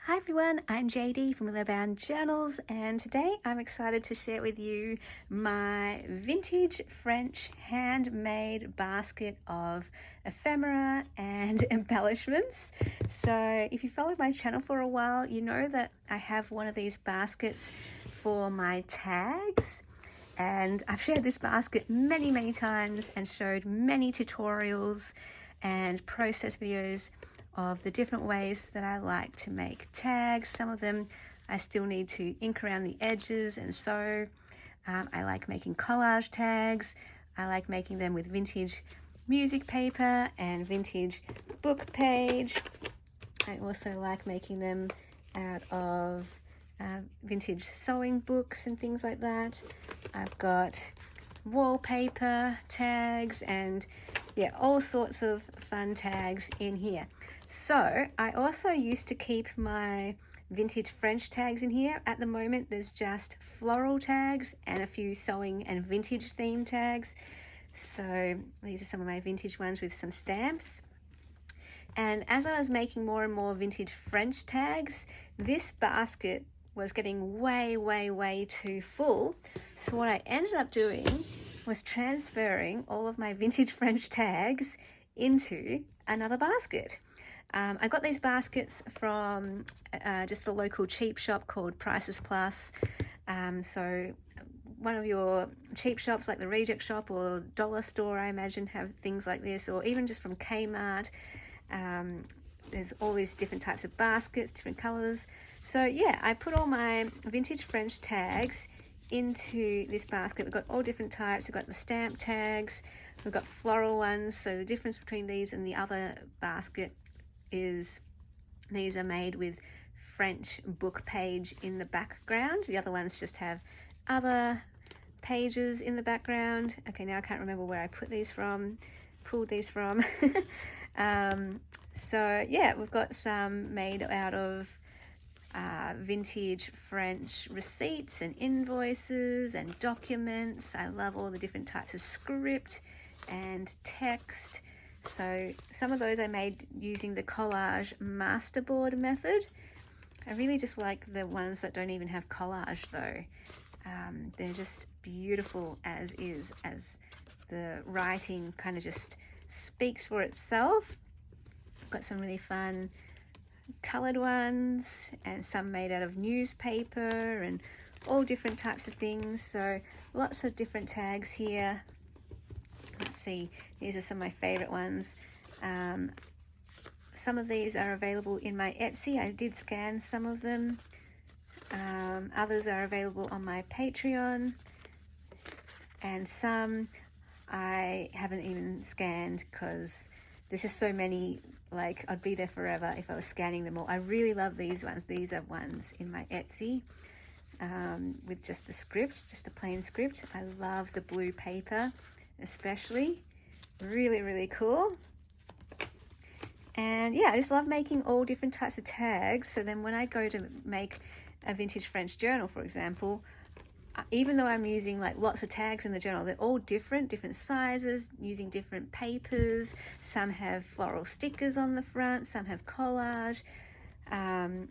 Hi everyone, I'm JD from Willowbound Journals, and today I'm excited to share with you my vintage French handmade basket of ephemera and embellishments. So if you followed my channel for a while, you know that I have one of these baskets for my tags. And I've shared this basket many times and showed many tutorials and process videos of the different ways that I like to make tags. Some of them I still need to ink around the edges and sew. I like making collage tags. I like making them with vintage music paper and vintage book page. I also like making them out of vintage sewing books and things like that. I've got wallpaper tags and yeah, all sorts of fun tags in here. So I also used to keep my vintage French tags in here. At the moment there's just floral tags and a few sewing and vintage theme tags. So these are some of my vintage ones with some stamps. And as I was making more and more vintage French tags, this basket was getting way too full. So what I ended up doing was transferring all of my vintage French tags into another basket. I got these baskets from just the local cheap shop called Prices Plus. So one of your cheap shops like the Reject Shop or Dollar Store, I imagine, have things like this, or even just from Kmart. There's all these different types of baskets, different colors. So yeah, I put all my vintage French tags into this basket. We've got all different types. We've got the stamp tags, we've got floral ones. So the difference between these and the other basket is these are made with French book page in the background. The other ones just have other pages in the background. Okay, now I can't remember where I pulled these from. So yeah, we've got some made out of vintage French receipts and invoices and documents. I love all the different types of script and text. So some of those I made using the collage masterboard method. I really just like the ones that don't even have collage though. They're just beautiful as is, as the writing kind of just speaks for itself. I've got some really fun colored ones and some made out of newspaper and all different types of things. So lots of different tags here. Let's see, these are some of my favorite ones. Some of these are available in my Etsy. I did scan some of them. Others are available on my Patreon, and some I haven't even scanned because there's just so many. Like, I'd be there forever if I was scanning them all. I really love these ones. These are ones in my Etsy with just the script, just the plain script. I love the blue paper especially. Really cool. And yeah, I just love making all different types of tags. So then when I go to make a vintage French journal, for example, even though I'm using like lots of tags in the journal, they're all different sizes, using different papers. Some have floral stickers on the front, some have collage,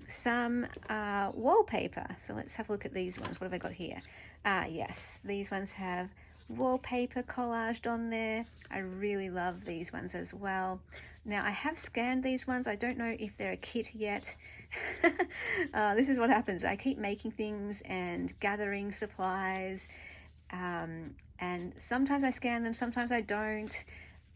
some are wallpaper. So let's have a look at these ones. What have I got here? Yes, these ones have wallpaper collaged on there. I really love these ones as well. Now I have scanned these ones. I don't know if they're a kit yet. This is what happens. I keep making things and gathering supplies, and sometimes I scan them, sometimes I don't.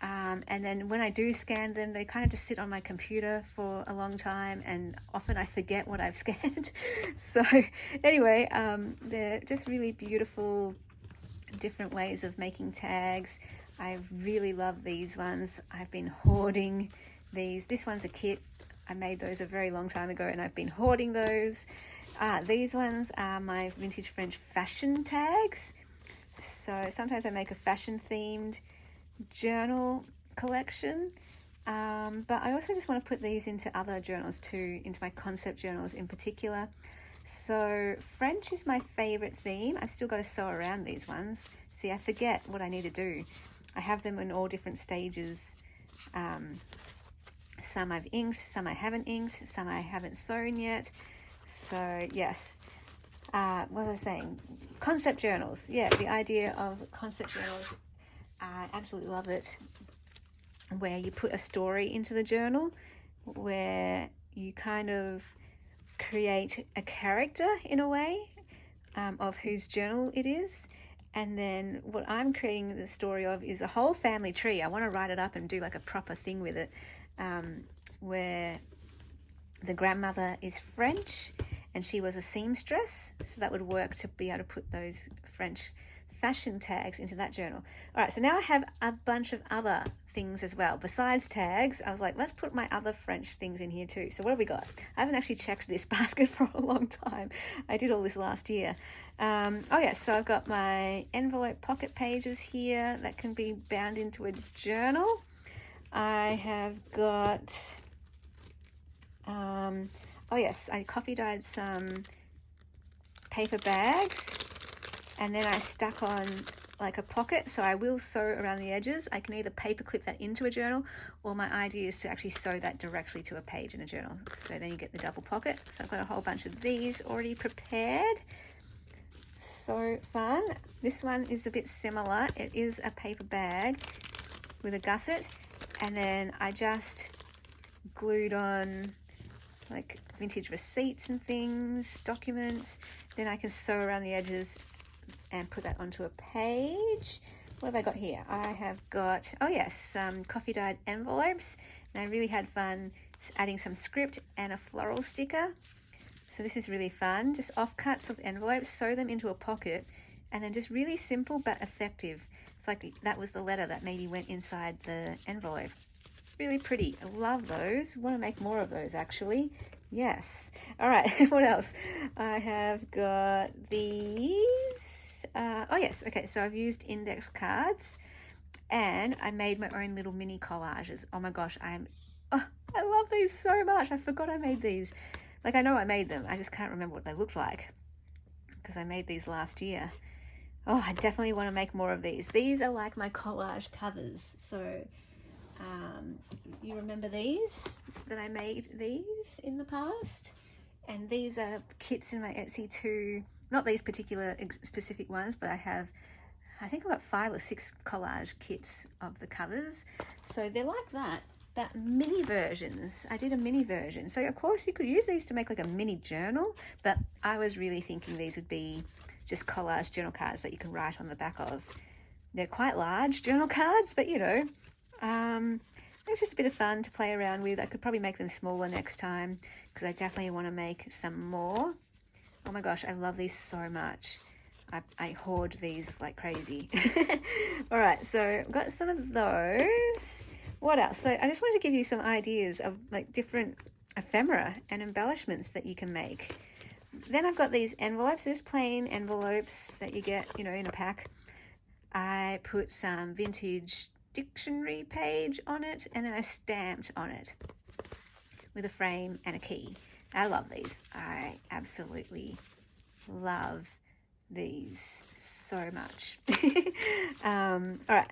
And then when I do scan them, they kind of just sit on my computer for a long time, and often I forget what I've scanned. So anyway, they're just really beautiful different ways of making tags. I really love these ones. I've been hoarding these. This one's a kit. I made those a very long time ago and I've been hoarding those. These ones are my vintage French fashion tags. So sometimes I make a fashion themed journal collection, but I also just want to put these into other journals too, into my concept journals in particular. So French is my favorite theme. I've still got to sew around these ones. See, I forget what I need to do. I have them in all different stages. Some I've inked, some I haven't inked, some I haven't sewn yet. So yes, what was I saying? Concept journals. Yeah, the idea of concept journals, I absolutely love it. Where you put a story into the journal, where you kind of create a character in a way of whose journal it is. And then what I'm creating the story of is a whole family tree. I want to write it up and do like a proper thing with it, where the grandmother is French and she was a seamstress. So that would work to be able to put those French fashion tags into that journal. All right, so now I have a bunch of other things as well. Besides tags, I was like, let's put my other French things in here too. So what have we got? I haven't actually checked this basket for a long time. I did all this last year. Oh yeah, so I've got my envelope pocket pages here that can be bound into a journal. I have got, oh yes, I coffee dyed some paper bags, and then I stuck on like a pocket, so I will sew around the edges. I can either paper clip that into a journal, or my idea is to actually sew that directly to a page in a journal. So then you get the double pocket. So I've got a whole bunch of these already prepared. So fun. This one is a bit similar. It is a paper bag with a gusset, and then I just glued on like vintage receipts and things, documents. Then I can sew around the edges and put that onto a page. What have I got here? I have got, oh yes, some coffee dyed envelopes, and I really had fun adding some script and a floral sticker. So this is really fun, just offcuts of envelopes, sew them into a pocket, and then just really simple but effective. It's like that was the letter that maybe went inside the envelope. Really pretty. I love those. I want to make more of those actually. Yes. All right, what else? I have got these. Oh yes, okay, so I've used index cards and I made my own little mini collages. Oh my gosh, I love these so much. I forgot I made these. Like, I know I made them, I just can't remember what they looked like because I made these last year. Oh, I definitely want to make more of these. These are like my collage covers. So you remember these, that I made these in the past? And these are kits in my Etsy too. Not these particular specific ones, but I think I've got 5 or 6 collage kits of the covers. So they're like that, but mini versions. I did a mini version. So of course you could use these to make like a mini journal, but I was really thinking these would be just collage journal cards that you can write on the back of. They're quite large journal cards, but you know, it was just a bit of fun to play around with. I could probably make them smaller next time because I definitely want to make some more. Oh my gosh, I love these so much. I hoard these like crazy. All right, so I've got some of those. What else? So I just wanted to give you some ideas of like different ephemera and embellishments that you can make. Then I've got these envelopes, just plain envelopes that you get, you know, in a pack. I put some vintage dictionary page on it, and then I stamped on it with a frame and a key. I love these. I absolutely love these so much. All right,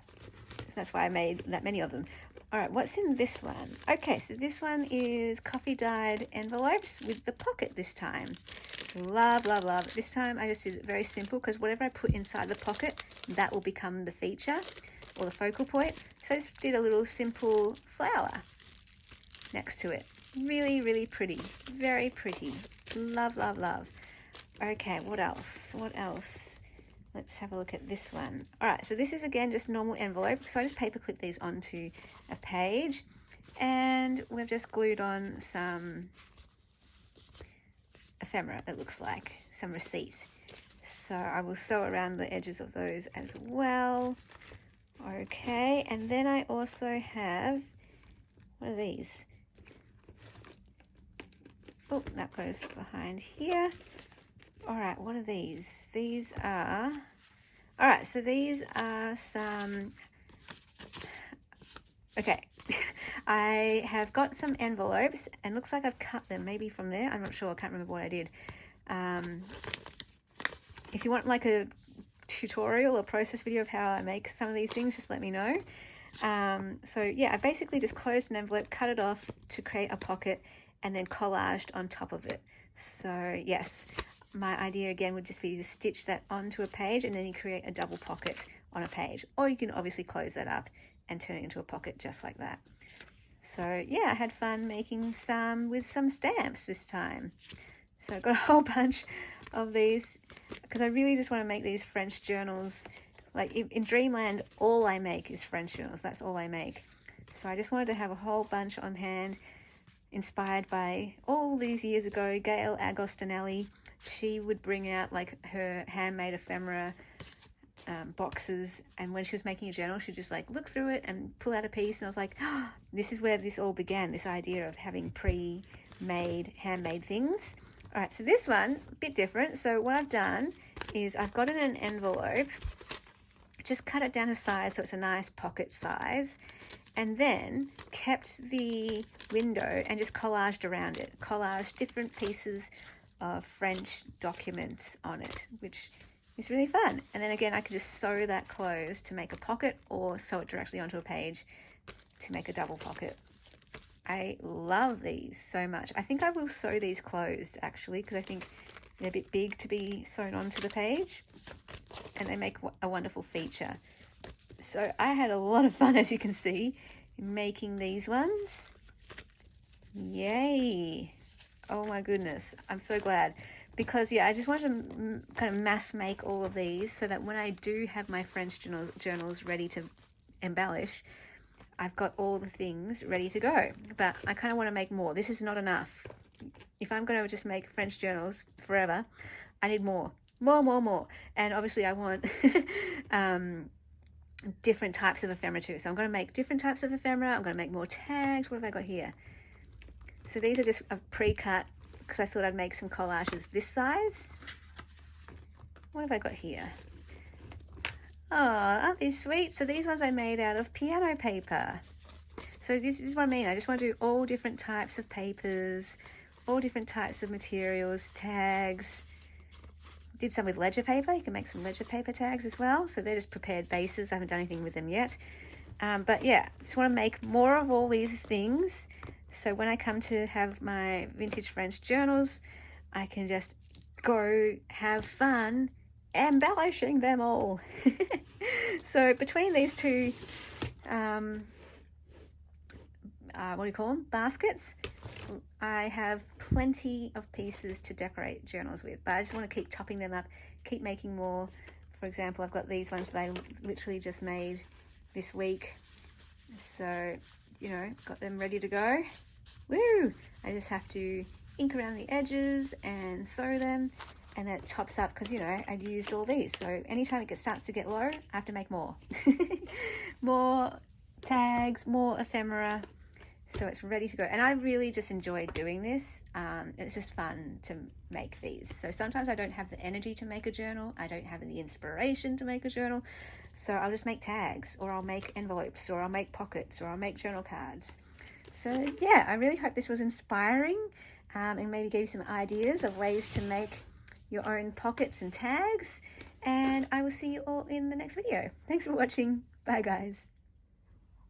that's why I made that many of them. All right, what's in this one? Okay, so this one is coffee dyed envelopes with the pocket this time. Love, love, love. This time I just did it very simple because whatever I put inside the pocket, that will become the feature or the focal point. So I just did a little simple flower next to it. Really, really pretty. Very pretty. Love, love, love. Okay, what else? What else? Let's have a look at this one. All right, so this is again just normal envelope. So I just paper clip these onto a page, and we've just glued on some ephemera, it looks like, some receipt. So I will sew around the edges of those as well. Okay, and then I also have, what are these? Oh, that goes behind here. All right, what are these? These are, all right, so these are some, okay. I have got some envelopes and looks like I've cut them maybe from there. I'm not sure, I can't remember what I did. If you want like a tutorial or process video of how I make some of these things, just let me know. So yeah, I basically just closed an envelope, cut it off to create a pocket, and then collaged on top of it. So yes, my idea again would just be to stitch that onto a page, and then you create a double pocket on a page, or you can obviously close that up and turn it into a pocket just like that. So yeah, I had fun making some with some stamps this time. So I've got a whole bunch of these because I really just want to make these French journals. Like in Dreamland, all I make is French journals. That's all I make. So I just wanted to have a whole bunch on hand, inspired by all these years ago, Gail Agostinelli. She would bring out like her handmade ephemera boxes, and when she was making a journal, she'd just like look through it and pull out a piece, and I was like, oh, this is where this all began, this idea of having pre-made handmade things. All right, so this one, a bit different. So what I've done is I've got in an envelope, just cut it down to size so it's a nice pocket size, and then kept the window and just collaged around it. Collaged different pieces of French documents on it, which is really fun. And then again, I could just sew that closed to make a pocket, or sew it directly onto a page to make a double pocket. I love these so much. I think I will sew these closed actually, because I think they're a bit big to be sewn onto the page, and they make a wonderful feature. So I had a lot of fun, as you can see, making these ones. Yay! Oh my goodness, I'm so glad. Because yeah, I just want to kind of mass make all of these so that when I do have my French journals ready to embellish, I've got all the things ready to go. But I kind of want to make more. This is not enough. If I'm going to just make French journals forever, I need more. And obviously I want different types of ephemera too. So I'm going to make different types of ephemera. I'm going to make more tags. What have I got here? So these are just a pre-cut, because I thought I'd make some collages this size. What have I got here? Oh, aren't these sweet? So these ones I made out of piano paper. So this is what I mean. I just want to do all different types of papers, all different types of materials, tags. Did some with ledger paper. You can make some ledger paper tags as well. So they're just prepared bases. I haven't done anything with them yet. But yeah, just want to make more of all these things. So when I come to have my vintage French journals, I can just go have fun embellishing them all. So between these two, what do you call them? Baskets, I have plenty of pieces to decorate journals with, but I just want to keep topping them up, keep making more. For example, I've got these ones that I literally just made this week. So, you know, got them ready to go. Woo! I just have to ink around the edges and sew them, and then it tops up because, you know, I've used all these. So anytime it starts to get low, I have to make more. More tags, more ephemera. So it's ready to go. And I really just enjoy doing this. It's just fun to make these. So sometimes I don't have the energy to make a journal. I don't have the inspiration to make a journal. So I'll just make tags, or I'll make envelopes, or I'll make pockets, or I'll make journal cards. So yeah, I really hope this was inspiring, and maybe gave you some ideas of ways to make your own pockets and tags. And I will see you all in the next video. Thanks for watching. Bye guys.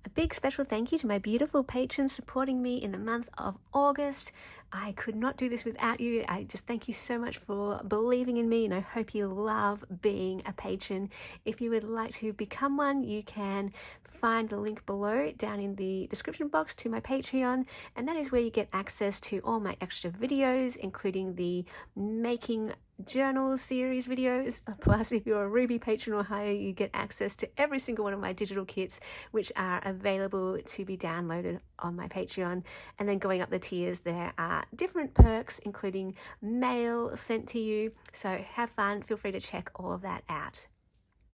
A big special thank you to my beautiful patrons supporting me in the month of August. I could not do this without you. I just thank you so much for believing in me, and I hope you love being a patron. If you would like to become one, you can find the link below down in the description box to my Patreon, and that is where you get access to all my extra videos, including the making journals series videos. Plus, if you're a Ruby patron or higher, you get access to every single one of my digital kits, which are available to be downloaded on my Patreon. And then going up the tiers, there are different perks, including mail sent to you. So have fun. Feel free to check all of that out.